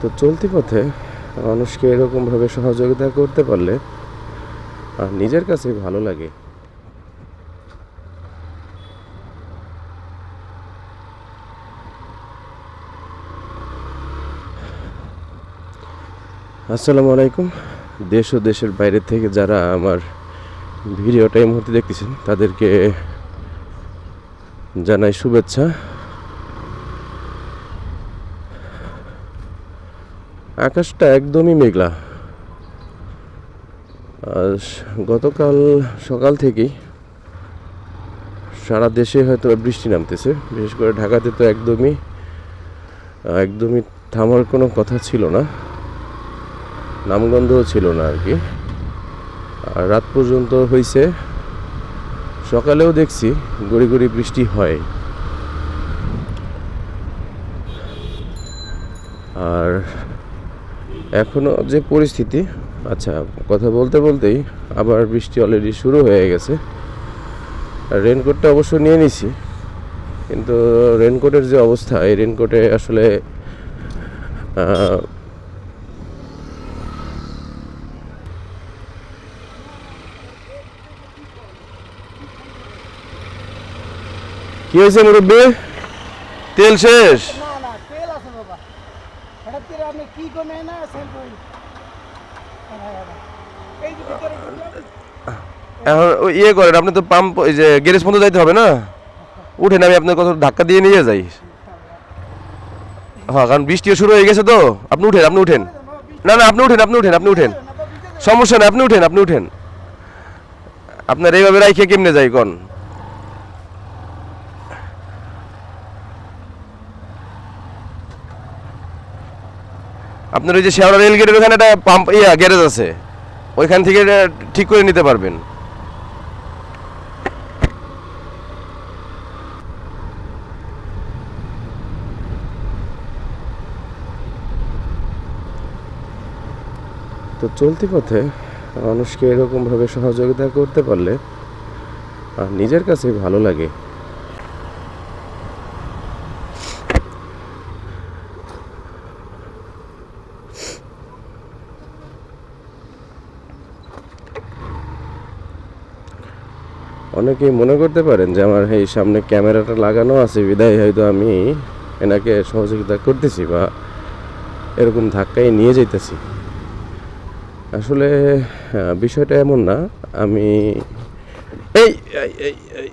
তো চলতি পথে মানুষকে এরকমভাবে সহযোগিতা করতে পারলে নিজের কাছে ভালো লাগে। আসসালামু আলাইকুম। দেশ ও দেশের বাইরে থেকে যারা আমার ভিডিওটা এই মুহূর্তে দেখতেছেন তাদেরকে জানাই শুভেচ্ছা। আকাশটা একদমই মেঘলা। গতকাল সকাল থেকেই সারা দেশে হয়তো বৃষ্টি নামতেছে, বিশেষ করে ঢাকাতে তো একদমই থামার কোনো কথা ছিল না, নামগন্ধও ছিল না আর কি। আর রাত পর্যন্ত হয়েছে, সকালেও দেখছি গড়ি গড়ি বৃষ্টি হয়। আর এখনও যে পরিস্থিতি, আচ্ছা কথা বলতে বলতেই আবার বৃষ্টি অলরেডি শুরু হয়ে গেছে। আর রেনকোটটা অবশ্য নিয়ে নিছি, কিন্তু রেনকোটের যে অবস্থা, এই রেনকোটে আসলে কি হয়েছে মুরব্বী? তেল শেষ? না না, তেল আছে বাবা। হঠাৎ করে আপনি কি কমে না সেল করেন। এই যে ভিতরে এখন ইয়ে করেন, আপনি তো পাম্প ওই যে গ্যারেজ পর্যন্ত যাইতে হবে না, উঠেন আমি আপনার কত ধাক্কা দিয়ে নিয়ে যাই। হ্যাঁ, কারণ বৃষ্টিও শুরু হয়ে গেছে তো। আপনি উঠেন। না না, আপনি উঠেন। সমস্যা নেই, আপনি উঠেন। আপনার এইভাবে রাইখে কেমনে যাই কোন? আপনার ওই যে শেওড়া রেল গেটের ওখানে একটা পাম্প গ্যারেজ আছে, ওইখান থেকে ঠিক করে নিতে পারবেন। তো চলতি পথে মানুষকে এরকমভাবে সহযোগিতা করতে পারলে নিজের কাছে ভালো লাগে। অনেকেই মনে করতে পারেন যে আমার এই সামনে ক্যামেরাটা লাগানো আছে বিধায় হয়তো আমি এনাকে সহযোগিতা করতেছি বা এরকম ধাক্কায় নিয়ে যাইতেছি। আসলে বিষয়টা এমন না। আমি এই এই এই এই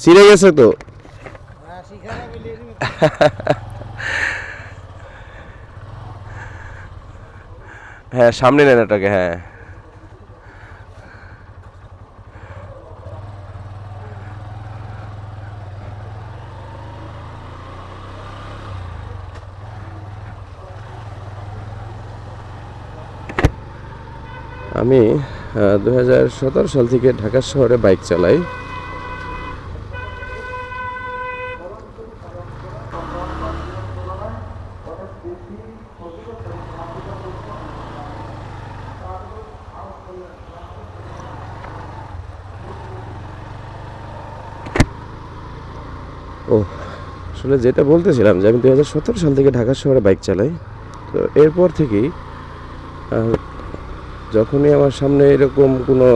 ছিঁড়ে গেছে তো। শিখারা বলি হ্যাঁ, সামনে নেন এটাকে। হ্যাঁ, আমি 2017 সাল থেকে ঢাকা শহরে বাইক চালাই। ও, আসলে যেটা বলতেছিলাম যে আমি 2017 সাল থেকে ঢাকা শহরে বাইক চালাই। তো এরপর থেকেই যখনই আমার সামনে এরকম কোনো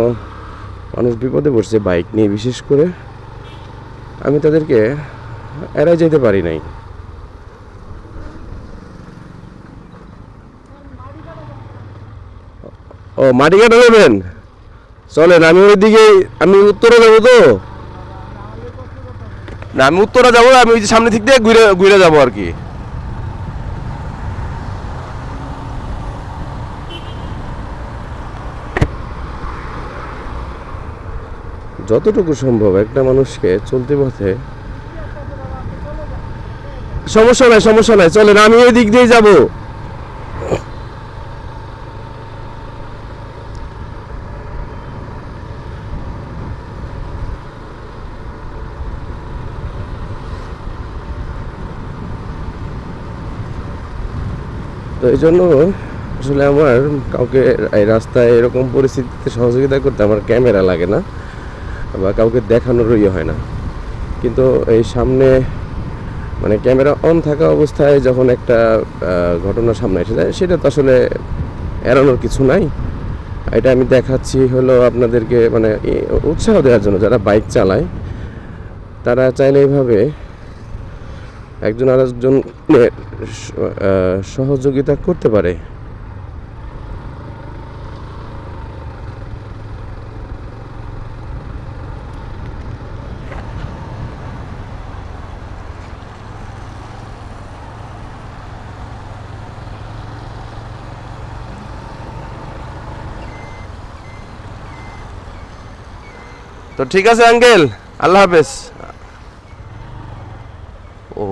মানুষ বিপদে পড়ছে বাইক নিয়ে, বিশেষ করে আমি তাদেরকে এড়াই যেতে পারি নাই। ও, মাটি কাটা যাবেন? চলেন, আমি উত্তরে যাবো তো। না, আমি উত্তরে যাবো, আমি ওই যে সামনে দিক দিয়ে ঘুরে ঘুরে যাবো আর কি। যতটুকু সম্ভব একটা মানুষকে চলতি পথে, সমস্যা নাই চলেন, আমি ওই দিক দিয়ে যাবো। তো এই জন্য আসলে আমার কাউকে এই রাস্তায় এরকম পরিস্থিতিতে সহযোগিতা করতে আমার ক্যামেরা লাগে না। বা কাউকে দেখানোর ইয়ে হয় না। কিন্তু এই সামনে মানে ক্যামেরা অন থাকা অবস্থায় যখন একটা ঘটনা সামনে এসে যায়, সেটা তো আসলে এড়ানোর কিছু নাই। এটা আমি দেখাচ্ছি হলো আপনাদেরকে মানে উৎসাহ দেওয়ার জন্য, যারা বাইক চালায় তারা চাইলে এইভাবে একজন আরেকজনের সহযোগিতা করতে পারে। তো ঠিক আছে আঙ্কেল, আল্লাহ হাফেজ। ও